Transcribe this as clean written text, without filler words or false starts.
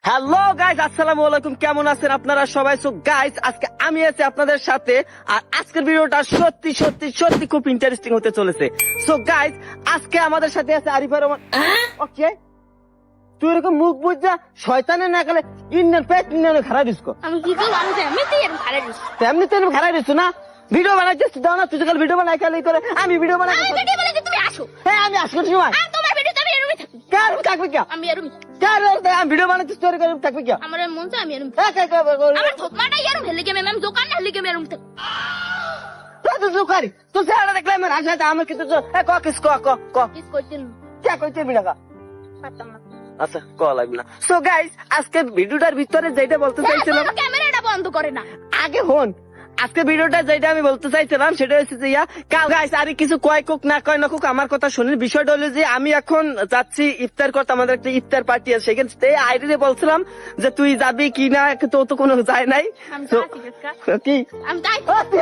Hello guys, আসসালামু আলাইকুম। কেমন আছেন আপনারা সবাই? সো গাইস, আজকে আমি আছি আপনাদের সাথে, আর আজকের ভিডিওটা সত্যি সত্যি সত্যি খুব ইন্টারেস্টিং হতে চলেছে। সো গাইস, আজকে আমাদের সাথে আছে আরিফা রহমান। ওকে, তুই এরকম মুখ বুঝা শয়তানের না গেলে ইন্ডিয়ান পেট ইন্ডিয়ান খারাপ দিস। আমি কি করব? আমি তো এমনিতেই এরকম খারাপ দিছি। তেমনি তেমনি খারাপ দিস না। ভিডিও বানাইছিস দাও না, তুই কাল ভিডিও বানাই খালি করে আমি ভিডিও বানাই। আমি ভিডিও বলে যে তুমি আসো। হ্যাঁ, আমি আসবার সময় আর তোমার ভিডিওতে আমি এরমই থাকি। কার থাকবে কি? আমি এরমই আমি ভিডিও বানাইছিস তোর করে থাকবে কি? আমার মন চায় আমি এরমই হ্যাঁ, আমার ধোকমাটা এরম হেলে গেমে আমি দোকান হেলে গেমে এরম থাকি। তো স্যার দেখলাম রাজা আমার কিন্তু কিস কিস করতেন কে কইতে বিনা। পারতাম না। আচ্ছা, কল লাগবে না। সো গাইস, আজকে ভিডিওটার ভিতরে যেটা বলতে চাইছিলাম, ক্যামেরাটা বন্ধ করে না। আগে হন। আজকে ভিডিওটা যেটা আমি বলতে চাইছিলাম সেটা হচ্ছে যে কাল গাইস আর কিছু কয় কোক না কয় না কোক আমার কথা শুনুন। বিষয়টা হলো যে আমি এখন যাচ্ছি ইফতার করতে, আমাদের একটা ইফতার পার্টি আছে, সেখানে আইডিতে বলছিলাম যে তুই যাবি কি না, তো তো কোনো যায় নাই। আমি তো যাচ্ছি কাকা। কি আমি তাই তুই